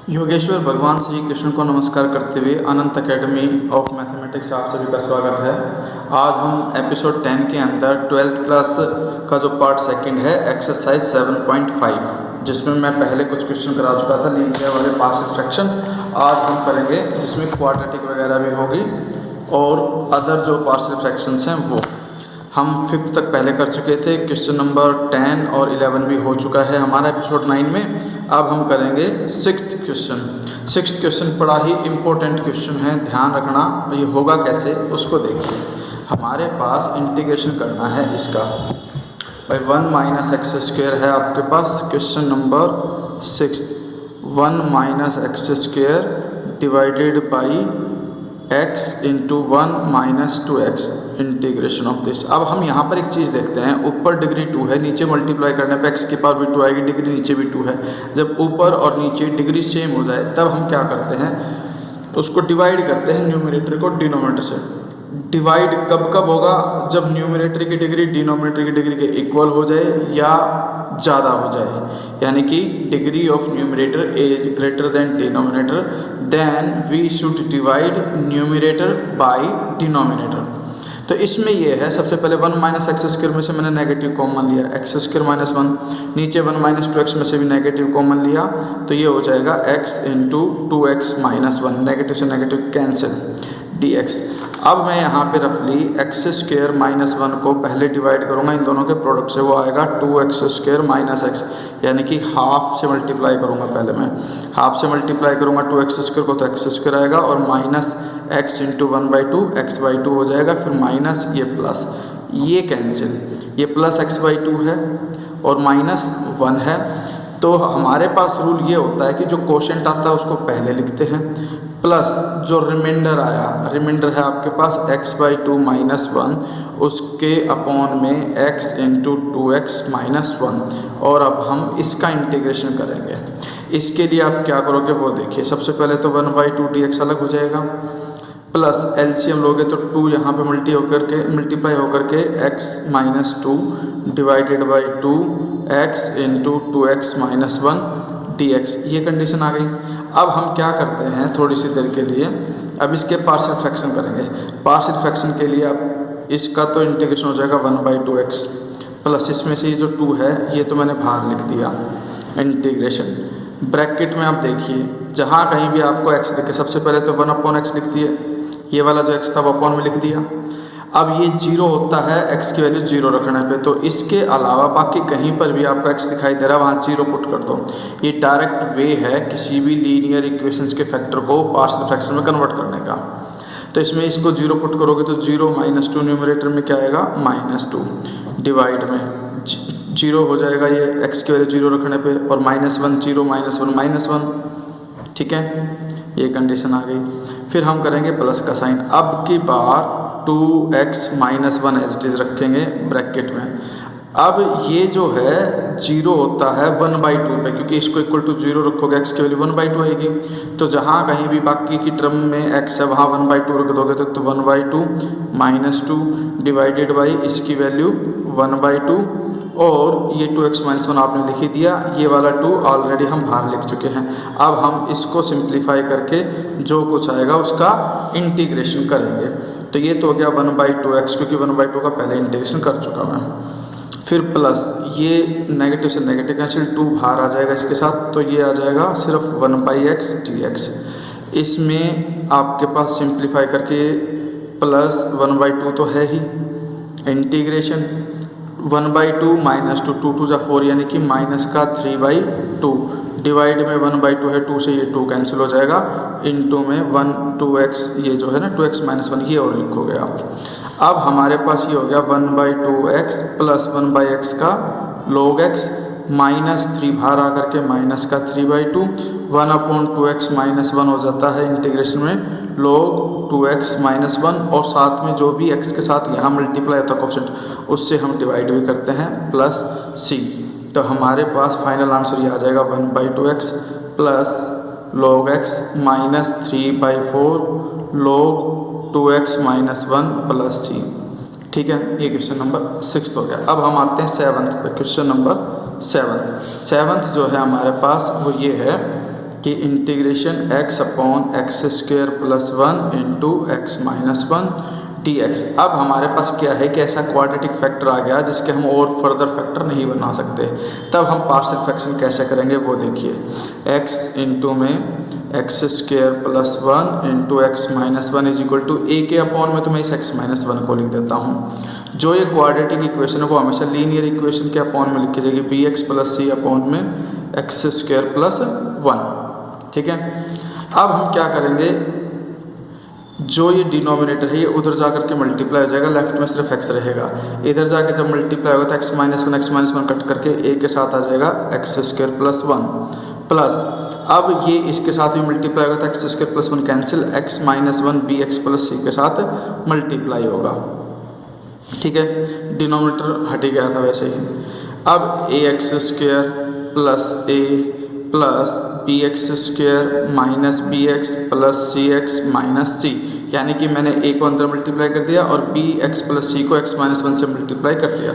योगेश्वर भगवान श्री कृष्ण को नमस्कार करते हुए अनंत एकेडमी ऑफ मैथमेटिक्स आप सभी का स्वागत है। आज हम एपिसोड 10 के अंदर 12th क्लास का जो पार्ट सेकंड है एक्सरसाइज 7.5 जिसमें मैं पहले कुछ क्वेश्चन करा चुका था लीनियर वाले पार्शियल फ्रैक्शन। आज हम करेंगे जिसमें क्वाड्रेटिक वगैरह भी होगी और अदर जो पार्शियल फ्रैक्शंस हैं वो हम 5th तक पहले कर चुके थे। क्वेश्चन नंबर 10 और 11 भी हो चुका है हमारा एपिसोड 9 में। अब हम करेंगे 6th क्वेश्चन। 6th क्वेश्चन बड़ा ही इम्पोर्टेंट क्वेश्चन है, ध्यान रखना। ये होगा कैसे उसको देखिए। हमारे पास इंटीग्रेशन करना है इसका भाई 1 माइनस एक्स स्क्वेयर है आपके पास। Question number 6 1 minus X square divided by x into 1 minus 2x integration of this. अब हम यहाँ पर एक चीज़ देखते हैं, ऊपर डिग्री 2 है, नीचे मल्टीप्लाई करने पे x की पावर भी 2 आएगी, डिग्री नीचे भी 2 है। जब ऊपर और नीचे डिग्री सेम हो जाए तब हम क्या करते हैं, उसको डिवाइड करते हैं न्यूमरेटर को डिनोमिनेटर से। डिवाइड कब कब होगा, जब न्यूमरेटर की डिग्री डिनोमिनेटर की डिग्री के इक्वल हो जाए या ज़्यादा हो जाए, यानी कि degree of numerator is greater than denominator, then we should divide numerator by denominator. तो इसमें ये है, सबसे पहले 1 माइनस एक्स स्क्वायर में से मैंने नेगेटिव कॉमन लिया, एक्स स्क्वायर माइनस 1, नीचे 1 माइनस 2x में से भी नेगेटिव कॉमन लिया, तो ये हो जाएगा x into 2x minus 1, negative से नेगेटिव कैंसिल dx। अब मैं यहाँ पे रफली एक्स स्क्वायर माइनस 1 को पहले डिवाइड करूँगा इन दोनों के प्रोडक्ट से, वो आएगा 2x स्क्वायर माइनस एक्स, यानी कि हाफ से मल्टीप्लाई करूँगा। पहले मैं हाफ से मल्टीप्लाई करूँगा 2x स्क्वायर को, तो एक्स स्क्वायर आएगा और माइनस x इंटू 1/2 x/2 हो जाएगा, फिर माइनस ये प्लस ये कैंसिल, ये प्लस x/2 है और माइनस 1 है। तो हमारे पास रूल ये होता है कि जो कोशेंट आता है उसको पहले लिखते हैं, प्लस जो रिमाइंडर आया, रिमाइंडर है आपके पास x/2 माइनस 1, उसके अपॉन में x इंटू 2x माइनस 1। और अब हम इसका इंटीग्रेशन करेंगे। इसके लिए आप क्या करोगे वो देखिए। सबसे पहले तो 1/2 dx अलग हो जाएगा, प्लस एलसीएम लोगे तो 2 यहाँ पे मल्टीप्लाई होकर के x minus 2 divided by 2x into 2x minus 1 dx, ये कंडीशन आ गई। अब हम क्या करते हैं, थोड़ी सी देर के लिए अब इसके पार्शियल फ्रैक्शन करेंगे। पार्शियल फ्रैक्शन के लिए अब इसका तो इंटीग्रेशन हो जाएगा 1/2x, प्लस इसमें से ये जो 2 है ये तो मैंने बाहर लिख दिया इंटीग्रेशन। ब्रैकेट में आप देखिए, जहाँ कहीं भी आपको x दिखे, सबसे पहले तो 1/x लिख दिए, ये वाला जो x था वो अपॉन में लिख दिया। अब ये 0 होता है x की वैल्यू 0 रखने पे, तो इसके अलावा बाकी कहीं पर भी आपको x दिखाई दे रहा है वहाँ 0 पुट कर दो। ये डायरेक्ट वे है किसी भी लीनियर इक्वेशंस के फैक्टर को पार्शियल फ्रैक्शन में कन्वर्ट करने का। तो इसमें इसको 0 पुट करोगे तो 0 माइनस 2 न्यूमरेटर में क्या आएगा -2, डिवाइड में 0 हो जाएगा ये x की वैल्यू 0 रखने पे, और -1 0 -1 -1, ठीक है, ये कंडीशन आ गई। फिर हम करेंगे प्लस का साइन। अब की बार 2x minus 1 as it is रखेंगे ब्रैकेट में। अब ये जो है 0 होता है 1/2 पे, क्योंकि इसको इक्वल टू 0 रखोगे x की वैल्यू 1/2 आएगी। तो जहाँ कहीं भी बाकी की टर्म में x है वहाँ 1/2 रख दोगे तो 1/2 -2 डिवाइडेड बाई इसकी वैल्यू 1/2, और ये 2x माइनस 1 आपने लिख ही दिया, ये वाला 2 ऑलरेडी हम बाहर लिख चुके हैं। अब हम इसको सिंप्लीफाई करके जो कुछ आएगा उसका इंटीग्रेशन करेंगे। तो ये तो हो गया 1/2x, क्योंकि 1/2 का पहले इंटीग्रेशन कर चुका मैं। फिर प्लस ये नेगेटिव से नेगेटिव कैंसिल, 2 बाहर आ जाएगा इसके साथ, तो ये आ जाएगा सिर्फ 1/x dx। इसमें आपके पास सिंप्लीफाई करके प्लस 1/2 तो है ही, इंटीग्रेशन 1/2 -2 2 2 4, यानी कि माइनस का 3/2, डिवाइड में 1/2 है, 2 से ये 2 कैंसिल हो जाएगा, इनटू में 2x, ये जो है ना 2x माइनस 1 ये और लिखोगे आप। अब हमारे पास ये हो गया 1/2x प्लस 1/x का log x माइनस 3 बाहर आकर के माइनस का 3/2, 1/2x माइनस 1 हो जाता है इंटीग्रेशन में log 2x माइनस 1, और साथ में जो भी x के साथ यहाँ मल्टीप्लाई होता है कोफिशिएंट उससे हम डिवाइड भी करते हैं प्लस c। तो हमारे पास फाइनल आंसर ये आ जाएगा 1/2x plus log x minus 3/4 log 2x minus 1 plus c। ठीक है, ये क्वेश्चन नंबर 6 हो गया। अब हम आते हैं 7th पे। क्वेश्चन नंबर 7 जो है हमारे पास वो ये है कि integration x upon x square plus 1 into x minus 1 dx। अब हमारे पास क्या है कि ऐसा क्वाड्रेटिक फैक्टर आ गया जिसके हम और फर्दर फैक्टर नहीं बना सकते। तब हम पार्शियल फ्रैक्शन कैसे करेंगे वो देखिए, x इंटू में x square plus 1 into x minus 1 is equal to a के अपॉन में तो मैं इस x माइनस 1 को लिख देता हूँ। जो ये क्वाड्रेटिक इक्वेशन है वो हमेशा लीनियर इक्वेशन के अपॉन में लिखी जाएगी, bx प्लस c अपॉन में एक्स स्क्वायर प्लस 1। ठीक है, अब हम क्या करेंगे, जो ये डिनोमिनेटर है ये उधर जाकर के मल्टीप्लाई हो जाएगा, लेफ्ट में सिर्फ x रहेगा। इधर जाके जब मल्टीप्लाई होगा तो x माइनस वन कट करके a के साथ आ जाएगा एक्स स्क्वायर प्लस 1 प्लस, अब ये इसके साथ भी मल्टीप्लाई होगा तो X square plus 1 cancel, x minus 1 B X plus C के साथ मल्टीप्लाई होगा। ठीक है, डिनोमिनेटर हट ही गया था वैसे ही। अब A X square plus A plus B x square minus B X plus C X minus C, यानी कि मैंने ए को अंदर मल्टीप्लाई कर दिया और बी एक्स प्लस सी को एक्स माइनस 1 से मल्टीप्लाई कर दिया।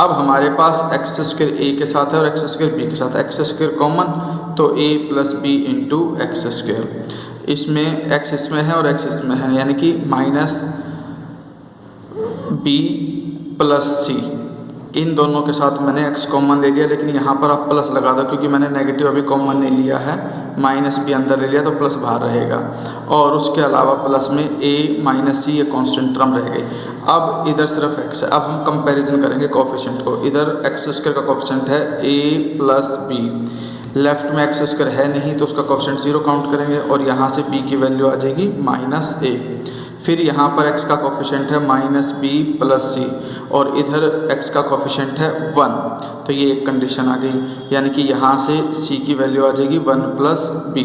अब हमारे पास एक्स स्क्वायर ए के साथ है और एक्स स्क्वायर बी के साथ, एक्स स्क्वायर कॉमन तो A plus B into X square, इसमें एक्स इसमें है और एक्स इसमें है, यानी कि माइनस बी प्लस सी, इन दोनों के साथ मैंने x कॉमन ले लिया, लेकिन यहाँ पर आप प्लस लगा दो क्योंकि मैंने नेगेटिव अभी कॉमन नहीं लिया है, माइनस बी अंदर ले लिया तो प्लस बाहर रहेगा। और उसके अलावा प्लस में a माइनस सी ये कांस्टेंट टर्म रह गई। अब इधर सिर्फ x है, अब हम कंपैरिजन करेंगे कोफिशिएंट को। इधर एक्स स्क्वायर का कोफिशिएंट है a प्लस बी, लेफ्ट में एक्स स्क्वायर है नहीं तो उसका कोफिशिएंट 0 काउंट करेंगे और यहाँ से b की वैल्यू आ जाएगी माइनस a। फिर यहाँ पर x का कोफिशिएंट है माइनस बी प्लस सी और इधर x का कोफिशिएंट है 1, तो ये एक कंडीशन आ गई, यानी कि यहाँ से c की वैल्यू आ जाएगी 1 प्लस बी।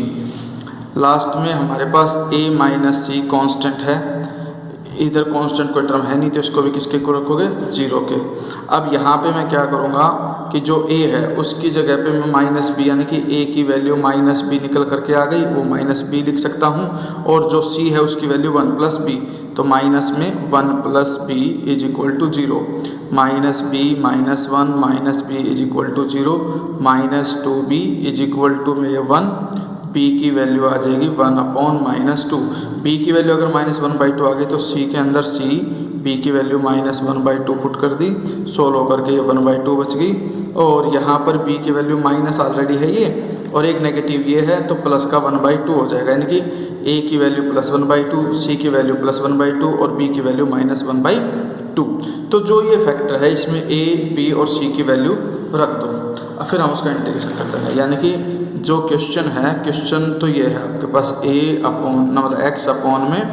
लास्ट में हमारे पास a माइनस सी कॉन्स्टेंट है, इधर कांस्टेंट कोई टर्म है नहीं तो इसको भी किसके को रखोगे, 0 के। अब यहाँ पे मैं क्या करूँगा कि जो a है उसकी जगह पे मैं माइनस बी, यानी कि a की वैल्यू माइनस बी निकल करके आ गई, वो माइनस बी लिख सकता हूँ, और जो c है उसकी वैल्यू 1 प्लस बी, तो माइनस में 1 plus b is equal to 0, minus b minus 1 minus b is equal to 0, minus 2b is equal to में 1, b की वैल्यू आ जाएगी 1 अपॉन माइनस 2। b की वैल्यू अगर माइनस 1/2 आ गई तो c के अंदर c b की वैल्यू माइनस 1/2 पुट कर दी, सोल्व होकर के ये 1/2 बच गई। और यहाँ पर b की वैल्यू माइनस ऑलरेडी है ये और एक नेगेटिव ये है तो प्लस का 1/2 हो जाएगा, यानी कि a की वैल्यू प्लस 1/2, c की वैल्यू प्लस 1/2 और b की वैल्यू माइनस 1/2। तो जो ये फैक्टर है इसमें a b और c की वैल्यू रख दो, और फिर हम उसका इंटीग्रेशन करते हैं। यानी कि जो क्वेश्चन है, क्वेश्चन तो ये है आपके पास a अपॉन मतलब x अपॉन में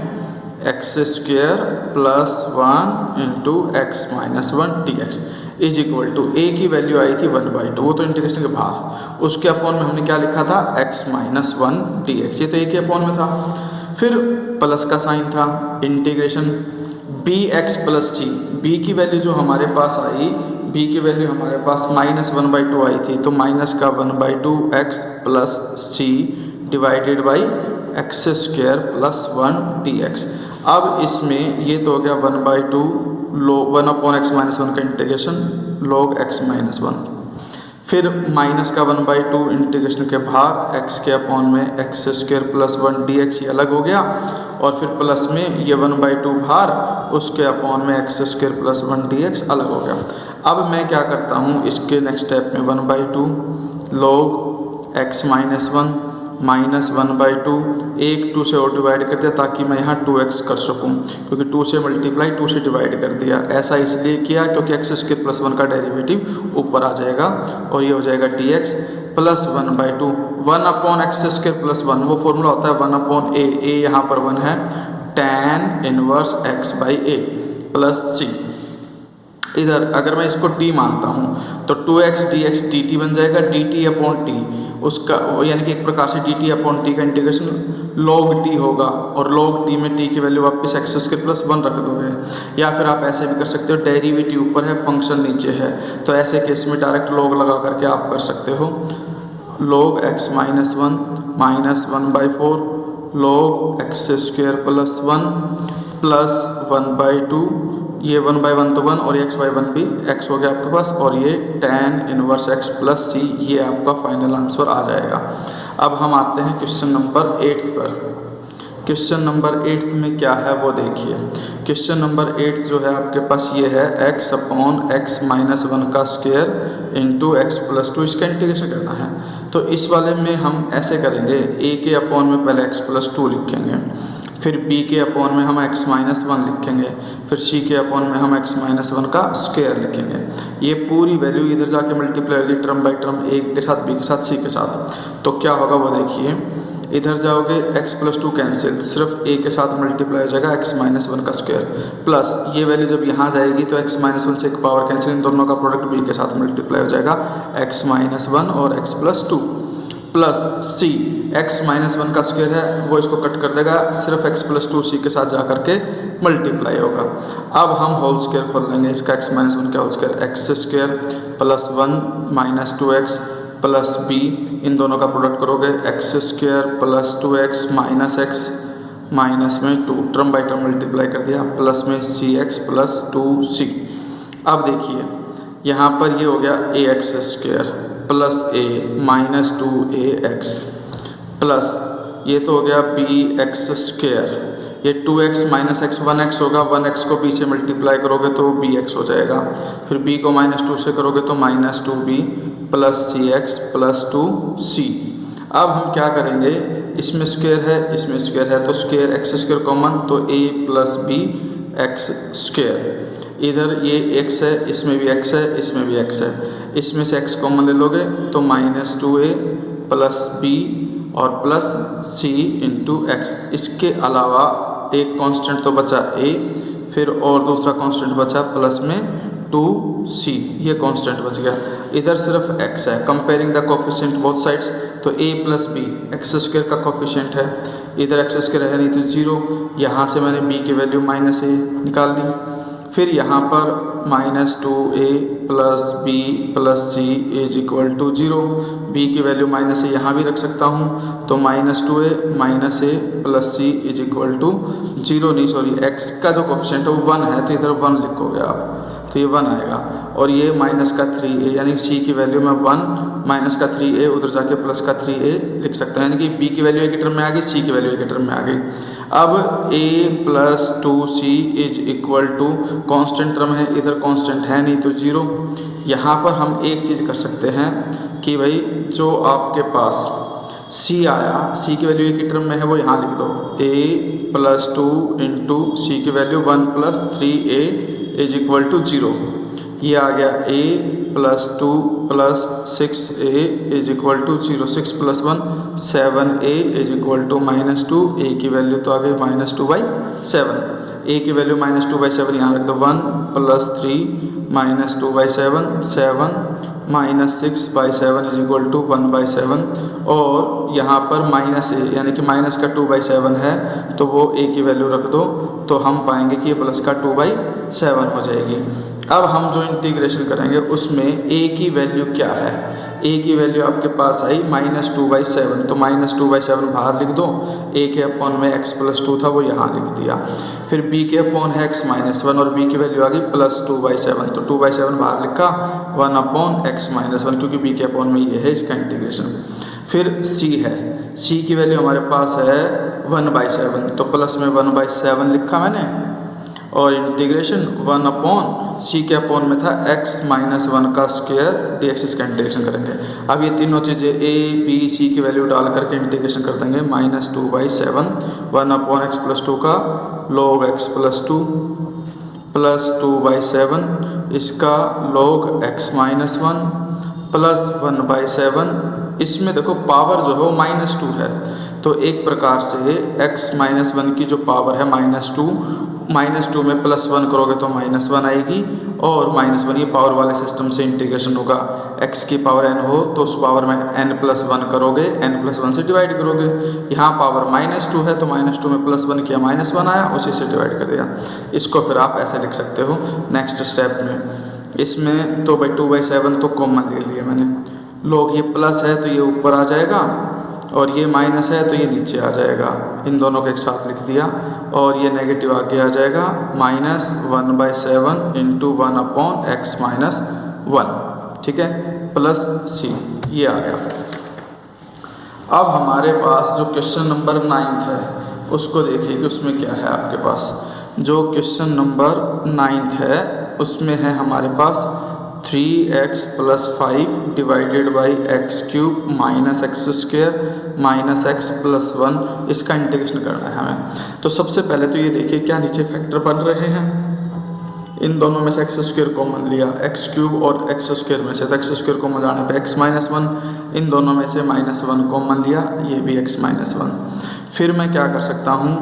x square plus 1 into x minus 1 dx is equal to a की वैल्यू आई थी 1/2, वो तो इंटीग्रेशन के बाहर, उसके अपॉन में हमने क्या लिखा था x माइनस 1 dx, ये तो a के अपॉन में था। फिर प्लस का साइन था, integration bx plus c, b की वैल्यू जो हमारे पास आई, b की वैल्यू हमारे पास माइनस 1/2 आई थी, तो माइनस का 1/2 x plus c divided by x square plus 1 dx। अब इसमें ये तो हो गया 1/2 log 1 अपॉन एक्स माइनस 1 का इंटीग्रेशन log x माइनस 1, फिर माइनस का 1/2 इंटीग्रेशन के बाहर x के अपॉन में एक्स स्क्वायर प्लस 1 dx, ये अलग हो गया, और फिर प्लस में ये 1/2 बाहर, उसके अपॉन में एक्स स्क्वायर प्लस 1 dx अलग हो गया। अब मैं क्या करता हूँ, इसके नेक्स्ट स्टेप में 1/2 log x माइनस 1 माइनस 1/2, एक 2 से और डिवाइड कर दिया ताकि मैं यहाँ 2x कर सकूँ, क्योंकि 2 से मल्टीप्लाई 2 से डिवाइड कर दिया। ऐसा इसलिए किया क्योंकि एक्स स्क्वायर प्लस 1 का डेरिवेटिव ऊपर आ जाएगा और ये हो जाएगा dx plus 1/2, 1 upon x square plus 1, वो फॉर्मूला होता है 1 अपॉन a, यहाँ पर 1 है, tan inverse x by a plus c। इधर अगर मैं इसको t मानता हूँ तो 2x dx dt बन जाएगा, dt अपॉन t उसका, यानी कि एक प्रकार से dt अपॉन t का इंटीग्रेशन log t होगा, और log t में t की वैल्यू वापस एक्स स्क्वायर प्लस 1 रख दोगे। या फिर आप ऐसे भी कर सकते हो, डेरिवेटिव ऊपर है फंक्शन नीचे है, तो ऐसे केस में डायरेक्ट log लगा करके आप कर सकते हो, log x minus 1 minus 1/4 log x square plus 1 plus 1/2, ये 1/1 तो 1 और x/1 भी x हो गया आपके पास, और ये tan inverse x plus c, ये आपका फाइनल आंसर आ जाएगा। अब हम आते हैं क्वेश्चन नंबर 8 पर। क्वेश्चन नंबर 8 में क्या है वो देखिए। क्वेश्चन नंबर 8 जो है आपके पास ये है x अपॉन x माइनस 1 का स्क्वायर इंटू एक्स प्लस 2, इसका इंटीग्रेशन करना है। तो इस वाले में हम ऐसे करेंगे, a के अपॉन में पहले x प्लस 2 लिखेंगे, फिर b के अपॉन में हम x माइनस 1 लिखेंगे, फिर c के अपॉन में हम x माइनस 1 का स्क्वायर लिखेंगे। ये पूरी वैल्यू इधर जाके मल्टीप्लाई होगी टर्म बाई टर्म, a के साथ b के साथ c के साथ। तो क्या होगा वो देखिए, इधर जाओगे x प्लस 2 कैंसिल, सिर्फ a के साथ मल्टीप्लाई हो जाएगा x माइनस 1 का स्क्वायर, प्लस ये वैल्यू जब यहाँ जाएगी तो x माइनस 1 से एक पावर कैंसिल, इन दोनों का प्रोडक्ट b के साथ मल्टीप्लाई हो जाएगा x माइनस 1 और x plus 2, plus c x minus 1 का स्क्वायर है वो इसको कट कर देगा, सिर्फ x प्लस 2 c के साथ जा करके मल्टीप्लाई होगा। अब हम होल स्क्वायर खोल लेंगे इसका, x माइनस 1 का whole square x square plus 1 minus 2x plus b, इन दोनों का प्रोडक्ट करोगे x square plus 2x minus x minus में 2, टर्म बाई टर्म मल्टीप्लाई कर दिया, प्लस में cx प्लस 2c। अब देखिए यहाँ पर ये हो गया ax square plus a minus 2ax plus ये तो हो गया bx स्क्वायर, ये 2x माइनस x 1x होगा, 1x को b से मल्टीप्लाई करोगे तो bx हो जाएगा, फिर b को माइनस 2 से करोगे तो minus 2b plus cx plus 2c। अब हम क्या करेंगे, इसमें स्क्वायर है इसमें स्क्वायर है तो स्क्वायर x स्क्वायर कॉमन, तो a plus b x square, इधर ये x है इसमें भी x है इसमें भी x है, इसमें से x कॉमन ले लोगे तो माइनस 2a प्लस b और प्लस c इंटू एक्स। इसके अलावा एक कांस्टेंट तो बचा a, फिर और दूसरा कांस्टेंट बचा प्लस में 2c, ये कांस्टेंट बच गया। इधर सिर्फ x है, comparing the coefficient both sides, तो a plus B x square का कोफिशिएंट है, इधर एक्स स्क्वायर है नहीं तो 0, यहाँ से मैंने b की वैल्यू माइनस a निकाल ली, फिर यहाँ पर minus 2a plus b plus c is equal to 0, b की वैल्यू माइनस a यहाँ भी रख सकता हूँ, तो minus 2a minus a plus c is equal to 0 नहीं सॉरी x का जो कोफिशिएंट है वो 1 है तो इधर 1 लिखोगे आप, तो ये 1 आएगा, और ये माइनस का 3a यानी c की वैल्यू में 1 माइनस का 3a उधर जाके प्लस का 3a लिख सकते हैं, यानी कि b की वैल्यू एक टर्म में आ गई, c की वैल्यू एक टर्म में आ गई। अब a plus 2c is equal to constant term है, इधर कॉन्स्टेंट है नहीं तो 0। यहाँ पर हम एक चीज़ कर सकते हैं कि भाई जो आपके पास c आया, c की वैल्यू एक ही टर्म में है वो यहाँ लिख दो, a प्लस 2 इंटू सी की value 1 plus 3a is equal to 0, ये आ गया a plus 2 plus 6a is equal to 0, 6 plus 1 7a is equal to minus 2, a की वैल्यू तो आ गई माइनस 2/7, a की वैल्यू माइनस 2/7 यहाँ रख दो, 1 plus 3 minus 2/7 7 minus 6/7 is equal to 1/7, और यहाँ पर माइनस a यानी कि माइनस का 2/7 है तो वो a की वैल्यू रख दो, तो हम पाएंगे कि ये प्लस का 2/7 हो जाएगी। अब हम जो इंटीग्रेशन करेंगे उसमें a की वैल्यू क्या है, a की वैल्यू आपके पास आई माइनस 2/7, तो माइनस 2/7 बाहर लिख दो, a के अपॉन में x प्लस 2 था वो यहाँ लिख दिया, फिर b के अपॉन है x माइनस 1 और b की वैल्यू आ गई प्लस 2/7, तो 2/7 बाहर लिखा, 1 अपॉन x माइनस 1 क्योंकि b के अपॉन में ये है इसका इंटीग्रेशन। फिर c है, c की वैल्यू हमारे पास है 1/7, तो प्लस में 1/7 लिखा मैंने, और इंटीग्रेशन 1 अपॉन c के अपॉन में था x माइनस 1 का स्क्वायर dx, इसका इंटीग्रेशन करेंगे। अब ये तीनों चीज़ें a b c की वैल्यू डाल करके इंटीग्रेशन कर देंगे, माइनस 2/7 1 अपॉन x प्लस 2 का log x प्लस 2 प्लस 2/7 इसका log x माइनस 1 प्लस 1/7, इसमें देखो पावर जो है वो माइनस 2 है, तो एक प्रकार से x माइनस 1 की जो पावर है माइनस 2 में प्लस 1 करोगे तो माइनस 1 आएगी, और माइनस 1 ये पावर वाले सिस्टम से इंटीग्रेशन होगा, x की पावर n हो तो उस पावर में n प्लस 1 करोगे, n प्लस 1 से डिवाइड करोगे, यहाँ पावर माइनस 2 है तो माइनस 2 में प्लस 1 किया माइनस 1 आया, उसी से डिवाइड कर दिया। इसको फिर आप ऐसे लिख सकते हो नेक्स्ट स्टेप में, इसमें तो भाई 2/7 तो कॉमन ले लिया मैंने, लोग ये प्लस है तो ये ऊपर आ जाएगा और ये माइनस है तो ये नीचे आ जाएगा, इन दोनों को एक साथ लिख दिया, और ये नेगेटिव आगे आ जाएगा minus 1/7 into 1 upon x minus 1, ठीक है, प्लस c, ये आ गया। अब हमारे पास जो क्वेश्चन नंबर 9 है उसको देखिए कि उसमें क्या है आपके पास। जो क्वेश्चन नंबर 9 है उसमें है हमारे पास 3x + 5 divided by x cube minus X square minus x + 1, इसका इंटीग्रेशन करना है हमें। तो सबसे पहले तो ये देखिए क्या नीचे फैक्टर बन रहे हैं। इन दोनों में से एक्स स्क्वेयर कॉमन लिया, एक्स क्यूब और एक्स स्क्वेयर में से, तो एक्स स्क्वेयर कॉमन जाने पे x - 1, इन दोनों में से -1 कॉमन लिया, ये भी x - 1। फिर मैं क्या कर सकता हूँ,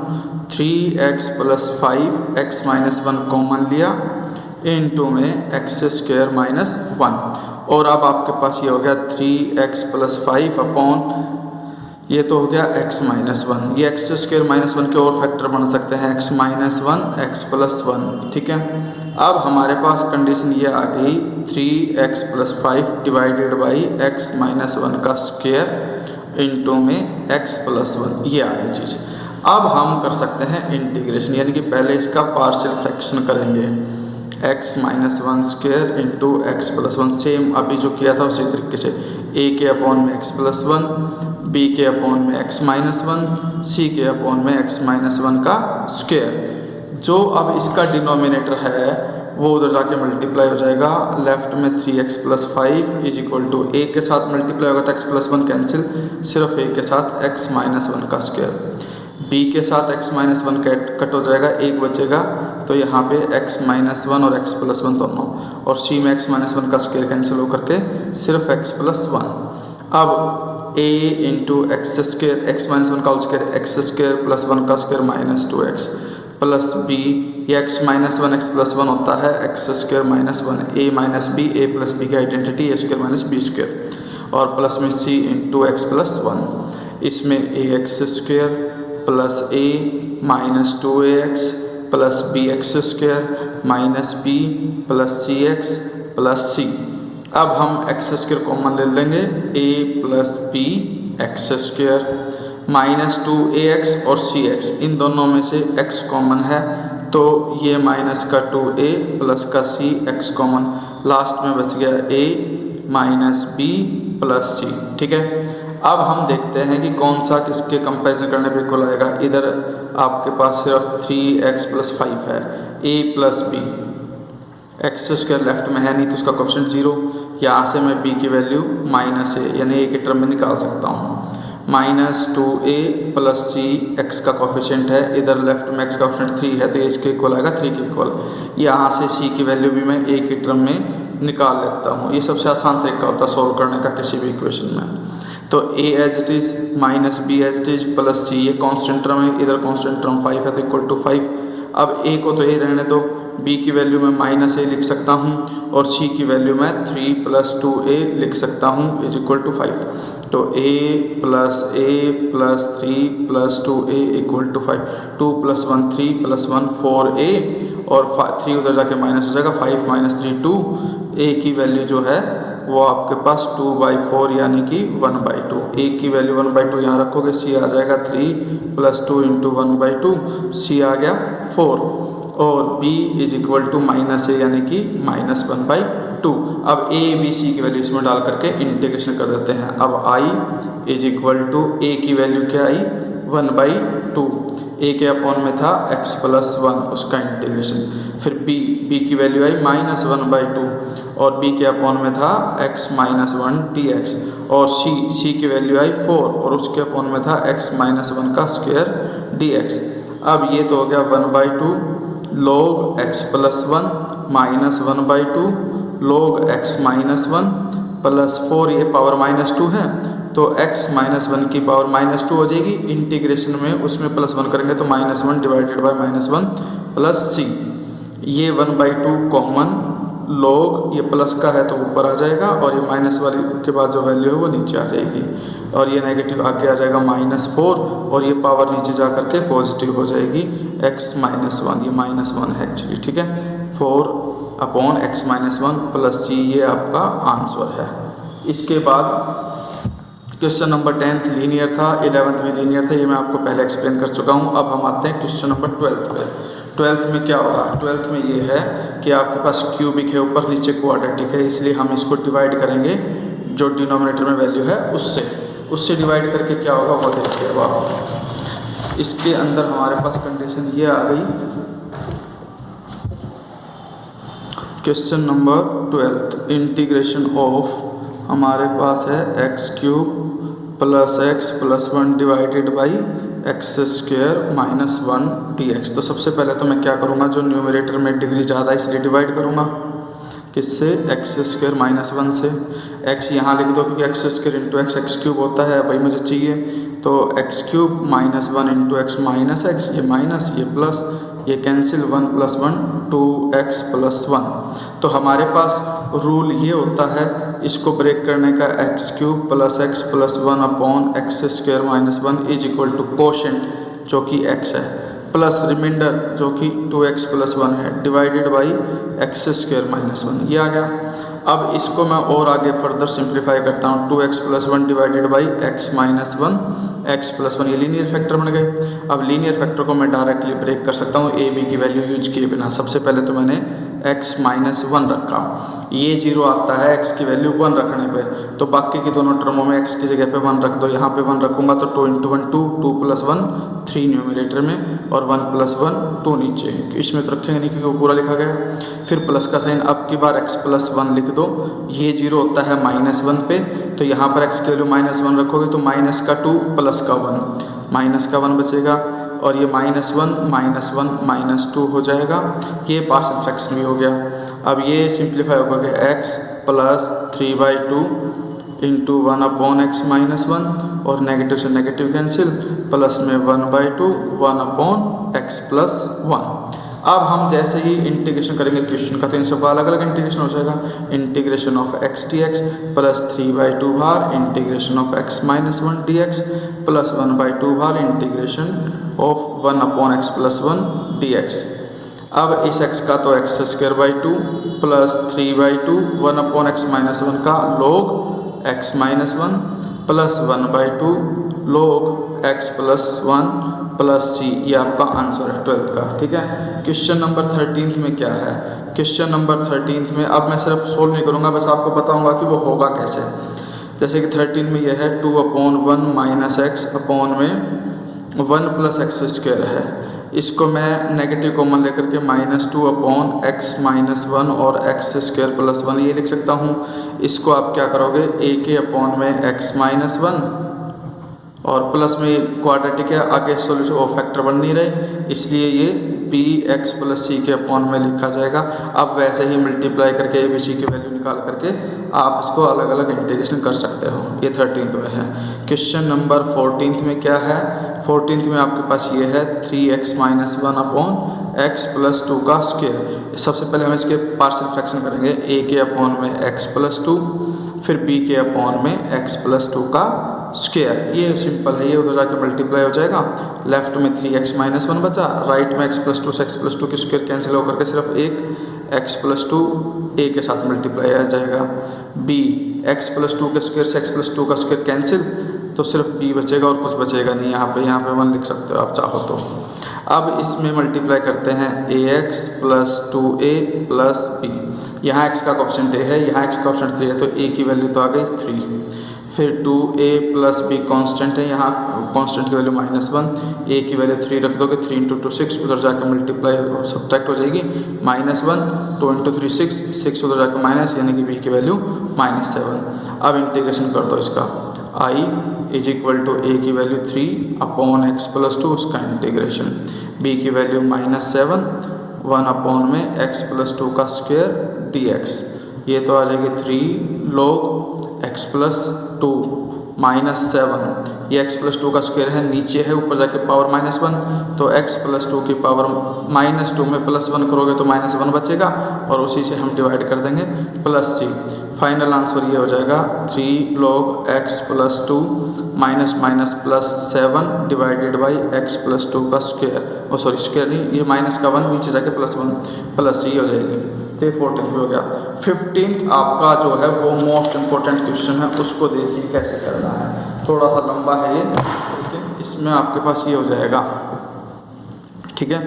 3x + 5 x - 1 कॉमन लिया इनटू में एक्स स्क्वेयर माइनस 1, और अब आपके पास ये हो गया 3x + 5 अपॉन ये तो हो गया x - 1। ये एक्स स्क्वेयर -1 के और फैक्टर बन सकते हैं, x - 1 x + 1, ठीक है। अब हमारे पास कंडीशन ये आ गई 3x + 5 डिवाइडेड बाई x - 1 का स्क्वेयर इनटू में x + 1, ये आ गई चीज़। अब हम कर सकते हैं इंटीग्रेशन, यानी कि पहले इसका पार्शियल फ्रैक्शन करेंगे, x - 1 square into x + 1, same अभी जो किया था उसी तरीके से, a के अपॉन में x + 1, b के अपॉन में x - 1, c के अपॉन में x - 1 का स्क्वेयर। जो अब इसका डिनोमिनेटर है वो उधर जाके मल्टीप्लाई हो जाएगा, लेफ्ट में 3x + 5 is equal to a के साथ मल्टीप्लाई होगा तो x + 1 कैंसिल, सिर्फ a के साथ x - 1 का स्क्वेयर, b के साथ x - 1 कट हो जाएगा, एक बचेगा, तो यहाँ पे x - 1 और x + 1 दोनों, और c में x - 1 का स्क्वेयर कैंसिल होकर के सिर्फ x + 1। अब a into x square, x - 1 का स्क्वेयर एक्स स्क्वेयर + 1 का स्क्वेयर -2x प्लस b, ये x - 1 x + 1 होता है x square -1, a - b, a + b की identity a square - b square, और प्लस में c इंटू एक्स + 1, इसमें ax square plus a -2ax plus bx square minus b plus cx plus c। अब हम x square common ले लेंगे, a + b x square -2ax और cx, इन दोनों में से x कॉमन है तो ये माइनस का 2a प्लस का c x कॉमन, लास्ट में बच गया a -b प्लस c, ठीक है। अब हम देखते हैं कि कौन सा किसके कंपैरिजन करने पे इक्वल आएगा। इधर आपके पास सिर्फ 3x + 5 है, a + b, x square left में है नहीं तो उसका कोएफिशिएंट 0, यहाँ से मैं b की वैल्यू -a यानी a के टर्म में निकाल सकता हूँ, -2a प्लस c x का कोएफिशिएंट है, इधर लेफ्ट में x का कोएफिशिएंट 3 है तो ये इसके इक्वल आएगा 3 के इक्वल। यहाँ से c की वैल्यू भी मैं a के टर्म में निकाल लेता हूँ, ये सबसे आसान तरीका होता है सॉल्व करने का किसी भी इक्वेशन में। तो a as it is minus b as it is plus c, ये कांस्टेंट टर्म है, इधर कांस्टेंट टर्म 5 है तो इक्वल टू 5। अब a को तो a रहने दो, b की वैल्यू मैं -a लिख सकता हूँ और c की वैल्यू मैं 3 + 2a लिख सकता हूँ इज इक्वल टू 5। तो a + a + 3 + 2a equal to 5, 2 + 1 3 + 1 4a, और 3 उधर जाके माइनस हो जाएगा, 5 - 3 2, a की वैल्यू जो है वो आपके पास 2/4 यानी कि 1/2, a की वैल्यू 1/2 यहाँ रखोगे, c आ जाएगा 3 + 2 × 1/2, c आ गया 4, और b is equal to -a यानी कि -1/2। अब a b c की वैल्यू इसमें डाल करके इंटीग्रेशन कर देते हैं। अब i is equal to a की वैल्यू क्या आई 1/2, a के अपॉन में था x + 1 उसका इंटीग्रेशन, फिर b की वैल्यू आई -1/2 और b के अपॉन में था x - 1 dx, और c की वैल्यू आई 4 और उसके अपॉन में था x - 1 का स्क्वायर dx। अब ये तो हो गया 1/2 log x + 1 -1/2 log x - 1 plus 4, ये पावर -2 है तो x - 1 की पावर -2 हो जाएगी, इंटीग्रेशन में उसमें +1 करेंगे तो -1 डिवाइडेड बाय -1 प्लस c, ये 1/2 कॉमन, log ये प्लस का है तो ऊपर आ जाएगा और ये माइनस वाले के बाद जो वैल्यू है वो नीचे आ जाएगी, और ये नेगेटिव आगे आ जाएगा -4 और ये पावर नीचे जा करके पॉजिटिव हो जाएगी x - 1, ये -1 है एक्चुअली, ठीक है। 4/x - 1 प्लस c, ये आपका आंसर है। इसके बाद क्वेश्चन नंबर 10th लीनियर था, 11th में लीनियर था, ये मैं आपको पहले एक्सप्लेन कर चुका हूँ। अब हम आते हैं क्वेश्चन नंबर 12th पे। 12th में क्या होगा, 12th में ये है कि आपके पास क्यूबिक है, ऊपर नीचे क्वाड्रेटिक है, इसलिए हम इसको डिवाइड करेंगे जो डिनोमिनेटर में वैल्यू है उससे। उससे डिवाइड करके क्या होगा वो देखिए। अब आप इसके अंदर हमारे पास कंडीशन ये आ गई, क्वेश्चन नंबर 12, इंटीग्रेशन ऑफ हमारे पास है x cube plus x plus 1 divided by x square minus 1 D x. तो सबसे पहले तो मैं क्या करूँगा, जो न्यूमरेटर में डिग्री ज़्यादा है इसलिए डिवाइड करूँगा, किससे, एक्स स्क्वायर माइनस 1 से। एक्स यहाँ लिख दो क्योंकि x square into x cube होता है, वही मुझे चाहिए। तो x cube minus 1 into x minus x, ये माइनस ये प्लस, ये कैंसिल, 1 प्लस 1 2x प्लस 1। तो हमारे पास रूल ये होता है इसको ब्रेक करने का, x cube plus 1 upon x square minus 1 is equal to quotient जो कि x है, प्लस रिमाइंडर जो कि 2x प्लस 1 है, divided by x square minus 1, ये आ गया। अब इसको मैं और आगे फर्दर सिंप्लीफाई करता हूँ, 2x plus 1 divided by x minus 1 x plus 1, ये लीनियर फैक्टर बन गए। अब लीनियर फैक्टर को मैं डायरेक्टली ब्रेक कर सकता हूँ ए बी की वैल्यू यूज किए बिना। सबसे पहले तो मैंने x माइनस 1 रखा, ये 0 आता है x की वैल्यू 1 रखने पे, तो बाकी की दोनों टर्मों में x की जगह पे 1 रख दो। यहाँ पे 1 रखूँगा तो 2 इंटू 1 2, 2 प्लस 1 3 न्यूमिनेटर में और 1 प्लस 1 2 नीचे, इसमें तो रखेंगे नहीं क्योंकि वो पूरा लिखा गया। फिर प्लस का साइन, अब की बार x प्लस 1 लिख दो, ये 0 होता है माइनस 1 पे, तो यहाँ पर x की वैल्यू माइनस 1 रखोगे तो माइनस का 2 प्लस का 1, माइनस का 1 बचेगा और ये माइनस 1 माइनस 2 हो जाएगा। ये पार्शियल फ्रैक्शन भी हो गया। अब ये सिंप्लीफाई होगा कि x plus 3/2 into 1 upon x minus 1 और नेगेटिव से नेगेटिव कैंसिल, प्लस में 1/2 1 अपॉन एक्स प्लस 1। अब हम जैसे ही इंटीग्रेशन करेंगे क्वेश्चन का तो इन सबका अलग अलग इंटीग्रेशन हो जाएगा। Integration of x D x plus 3/2 bar integration of x minus 1 D x plus 1/2 bar integration of 1 upon x plus 1 D x. अब इस x का तो X square by 2 plus 3/2 1 upon x minus 1 का log x minus 1 plus 1/2 log x plus 1 plus c, ये आपका answer है 12th का। ठीक है, क्वेश्चन नंबर 13 में क्या है, क्वेश्चन नंबर 13 में अब मैं सिर्फ सोल्व नहीं करूँगा, बस आपको बताऊँगा कि वो होगा कैसे। जैसे कि 13 में यह है 2/1 माइनस एक्स अपॉन में 1 प्लस एक्स स्क्वायर है, इसको मैं नेगेटिव कॉमन लेकर के -2 अपॉन एक्स माइनस 1 और एक्स स्क्वायर प्लस 1 ये लिख सकता हूँ। इसको आप क्या करोगे, ए के अपॉन में एक्स माइनस 1 और प्लस में क्वाड्रेटिक है, आगे सोल्यूशन वो फैक्टर बन नहीं रहे, इसलिए ये बी एक्स प्लस सी के अपॉन में लिखा जाएगा। अब वैसे ही मल्टीप्लाई करके ए बी सी की वैल्यू निकाल करके आप इसको अलग अलग इंटीग्रेशन कर सकते हो। ये 13th में है। क्वेश्चन नंबर 14th में क्या है, 14th में आपके पास ये है 3x minus 1 upon x plus 2 का स्क्वायर। सबसे पहले हम इसके पार्शियल फ्रैक्शन करेंगे, ए के अपॉन में एक्स प्लस 2 फिर बी के अपॉन में एक्स प्लस 2 का स्क्वायर। ये सिंपल है, ये उधर जाके मल्टीप्लाई हो जाएगा। लेफ्ट में 3x माइनस 1 बचा, राइट में x प्लस 2 से x प्लस 2 के स्क्वायर कैंसिल होकर के सिर्फ एक x प्लस 2 a के साथ मल्टीप्लाई आ जाएगा। b x प्लस 2 के स्क्वायर से x प्लस 2 का स्क्वायर कैंसिल, तो सिर्फ b बचेगा और कुछ बचेगा नहीं। यहाँ पे 1 लिख सकते हो आप चाहो तो। अब इसमें मल्टीप्लाई करते हैं ax plus 2a plus b। यहाँ x का कोफिशिएंट a है, यहाँ x का कोफिशिएंट 3 है, तो a की वैल्यू तो आ गई 3। फिर 2a प्लस b कांस्टेंट है, यहाँ कांस्टेंट की वैल्यू -1, a की वैल्यू 3 रख दोगे, 3 इंटू 2 6, उधर जाकर मल्टीप्लाई सब्ट्रैक्ट हो जाएगी, -1 2 इंटू 3 6, 6 उधर जाकर माइनस, यानी कि b की वैल्यू -7। अब इंटीग्रेशन कर दो इसका, i is equal to a की वैल्यू 3 अपॉन x प्लस 2 उसका इंटीग्रेशन, b की वैल्यू -7 1 अपॉन में x प्लस 2 का स्क्वायर dx। ये तो आ जाएगी 3 log x प्लस 2 -7, ये x प्लस 2 का स्क्वायर है, नीचे है, ऊपर जाके पावर -1, तो x प्लस 2 की पावर -2 में +1 करोगे तो -1 बचेगा और उसी से हम डिवाइड कर देंगे प्लस c। फाइनल आंसर ये हो जाएगा 3 log x plus 2 minus minus +7 divided by x plus 2 का स्क्वायर, ओ सॉरी स्क्वायर नहीं, ये माइनस का 1 नीचे जाके +1 प्लस c हो जाएगी। तो 14th हो गया। 15th आपका जो है वो मोस्ट इम्पोर्टेंट क्वेश्चन है, उसको देखिए कैसे करना है। थोड़ा सा लंबा है ये, लेकिन इसमें आपके पास ये हो जाएगा। ठीक है,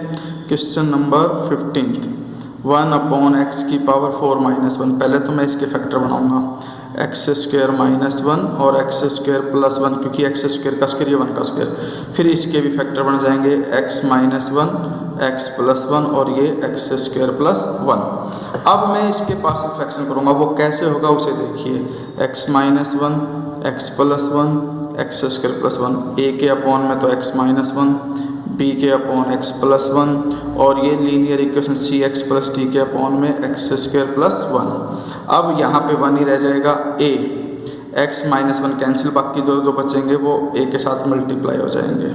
क्वेश्चन नंबर 15th 1/x की पावर 4 माइनस 1। पहले तो मैं इसके फैक्टर बनाऊंगा, एक्स स्क्वायर माइनस 1 और एक्स स्क्वायर प्लस 1, क्योंकि एक्स स्क्वायर का स्क्वायर ये 1 का स्क्वायर। फिर इसके भी फैक्टर बन जाएंगे, एक्स माइनस 1, एक्स प्लस 1 और ये एक्स स्क्वायर प्लस 1। अब मैं इसके पार्शियल फ्रैक्शन करूँगा, वो कैसे होगा उसे देखिए। X minus 1, x plus 1, x square plus 1, a के अपॉन में तो एक्स माइनस 1, बी के अपॉन एक्स प्लस 1 और ये linear equation c x plus d के अपॉन में एक्स स्क्वायर प्लस 1। अब यहाँ पे 1 ही रह जाएगा। ए एक्स माइनस 1 कैंसिल, बाकी दो जो बचेंगे वो ए के साथ मल्टीप्लाई हो जाएंगे।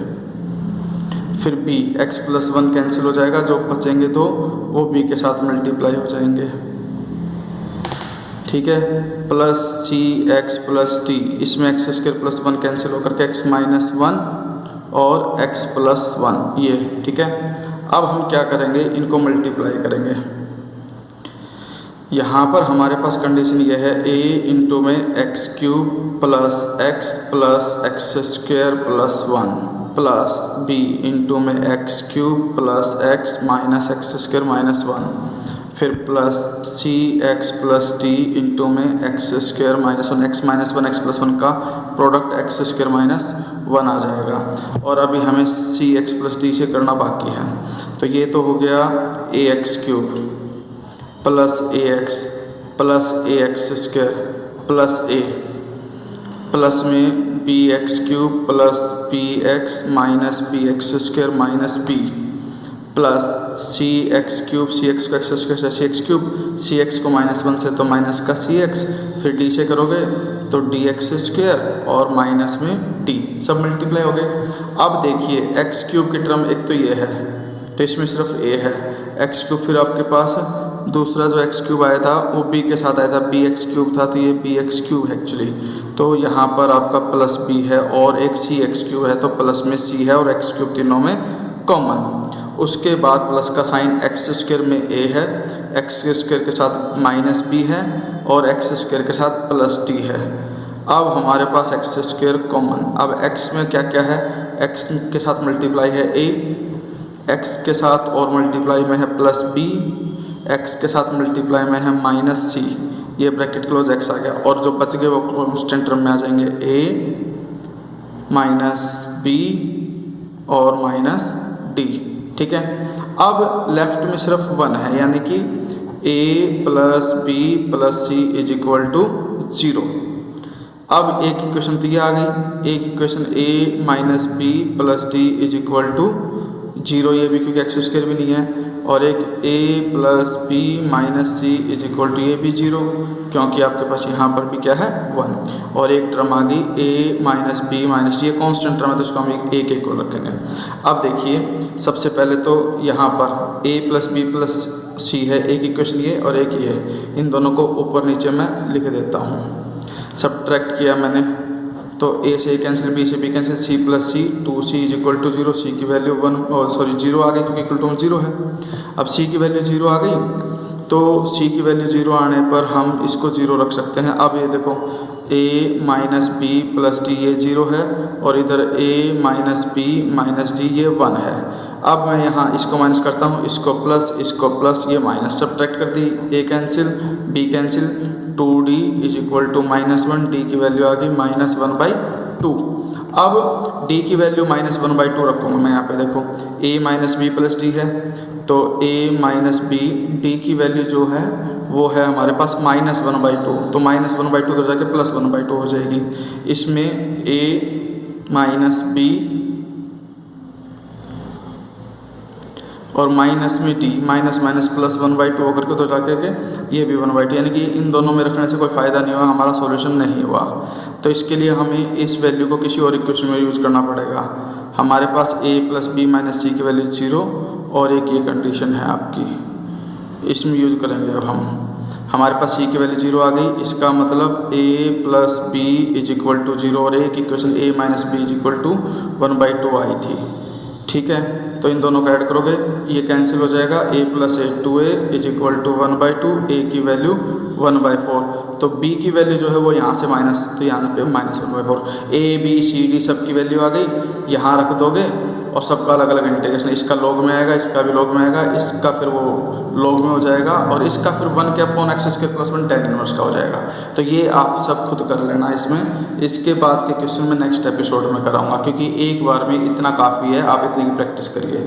फिर बी एक्स प्लस 1 कैंसिल हो जाएगा, जो बचेंगे दो वो बी के साथ मल्टीप्लाई हो जाएंगे। ठीक है, plus C x plus T, इसमें एक्स स्क्वायर प्लस 1 कैंसिल होकर के एक्स माइनस 1 और x प्लस 1 ये। ठीक है, अब हम क्या करेंगे, इनको मल्टीप्लाई करेंगे। यहाँ पर हमारे पास कंडीशन ये है, a इंटू में X cube plus X square plus 1 plus b into में X cube plus X minus X square minus 1, फिर plus C x plus T into में x square minus 1, X minus 1 x plus 1 का product X square minus 1 आ जाएगा। और अभी हमें सी x plus T से करना बाकी है, तो ये तो हो गया A X cube plus A X square plus A, plus में B X cube plus B X minus B x square minus B plus C X cube, C X को X square C X cube, C X को minus 1 से तो minus का सी x, फिर D से करोगे तो डी एक्स स्क्वायर और माइनस में डी, सब मल्टीप्लाई हो गए। अब देखिए एक्स क्यूब की टर्म एक तो ये है, तो इसमें सिर्फ ए है एक्स क्यूब, फिर आपके पास दूसरा जो एक्स क्यूब आया था वो बी के साथ आया था, बी एक्स क्यूब था तो ये बी एक्स क्यूब है एक्चुअली, तो यहाँ पर आपका प्लस बी है और एक सी एक्स क्यूब है, तो प्लस में सी है और एक्स क्यूब तीनों में कॉमन। उसके बाद प्लस का साइन एक्स स्क्वायर में ए है, एक्स स्क्वायर के साथ माइनस बी है और एक्स स्क्वायर के साथ प्लस टी है। अब हमारे पास एक्स स्क्वायर कॉमन, अब एक्स में क्या क्या है, एक्स के साथ मल्टीप्लाई है ए, एक्स के साथ और मल्टीप्लाई में है प्लस बी, एक्स के साथ मल्टीप्लाई में है माइनस सी, ये ब्रैकेट क्लोज एक्स आ गया, और जो बच गए वो कॉन्स्टेंट टर्म में आ जाएंगे ए माइनस बी और माइनस डी। ठीक है, अब लेफ्ट में सिर्फ 1 है, यानी कि a plus b plus c is equal to 0। अब एक इक्वेशन तो ये आ गई, एक equation a minus B plus d is equal to 0, ये भी क्योंकि एक्स स्क्वायर भी नहीं है, और एक a plus b minus c is equal to ये भी 0, क्योंकि आपके पास यहाँ पर भी क्या है 1, और एक टर्म आ गई a minus b minus d, ये कॉन्स्टेंट टर्म है तो इसको हम a के इक्वल रखेंगे। अब देखिए सबसे पहले तो यहाँ पर a प्लस बी प्लस सी है, एक इक्वेशन ये और एक ये, इन दोनों को ऊपर नीचे मैं लिख देता हूँ। सब्ट्रैक्ट किया मैंने तो a से a कैंसिल, b से b cancel, c plus c 2c is equal to 0, c की वैल्यू 0 आ गई क्योंकि इक्वल टू 0 है। अब c की वैल्यू 0 आ गई तो c की वैल्यू 0 आने पर हम इसको 0 रख सकते हैं। अब ये देखो a minus B plus d ये 0 है और इधर a minus b minus d ये 1 है। अब मैं यहाँ इसको माइनस करता हूँ, इसको प्लस ये माइनस, सब्ट्रैक्ट कर दी, a cancel b cancel, 2d is equal to -1, d की वैल्यू आ गई -1/2। अब d की वैल्यू -1/2 रखूँगा मैं यहाँ पे, देखो a minus B plus d है तो a माइनस बी, d की वैल्यू जो है वो है हमारे पास -1/2, तो -1/2 तो जाके +1/2 हो जाएगी। इसमें a माइनस बी और माइनस में डी, माइनस माइनस प्लस 1/2 होकर के तो जाकर के ये भी 1/2, यानी कि इन दोनों में रखने से कोई फ़ायदा नहीं हुआ, हमारा सॉल्यूशन नहीं हुआ। तो इसके लिए हमें इस वैल्यू को किसी और इक्वेशन में यूज़ करना पड़ेगा। हमारे पास a प्लस बी माइनस सी की वैल्यू 0 और एक ये कंडीशन है आपकी, इसमें यूज़ करेंगे। अब हमारे पास c की वैल्यू 0 आ गई, इसका मतलब a plus b is equal to 0 और एक equation a minus b is equal to 1/2 आई थी। ठीक है, तो इन दोनों को ऐड करोगे ये कैंसिल हो जाएगा, a plus a 2a is equal to 1/2, a की वैल्यू 1/4, तो b की वैल्यू जो है वो यहाँ से माइनस, तो यहाँ पे -1/4, a b c d सब की वैल्यू आ गई, यहाँ रख दोगे और सबका अलग अलग इंटीग्रेशन, इसका लॉग में आएगा, इसका भी लॉग में आएगा, इसका फिर वो लॉग में हो जाएगा और इसका फिर 1/(x²+1) tan इनवर्स का हो जाएगा। तो ये आप सब खुद कर लेना इसमें। इसके बाद के क्वेश्चन में नेक्स्ट एपिसोड में कराऊंगा, क्योंकि एक बार में इतना काफ़ी है, आप इतनी की प्रैक्टिस करिए।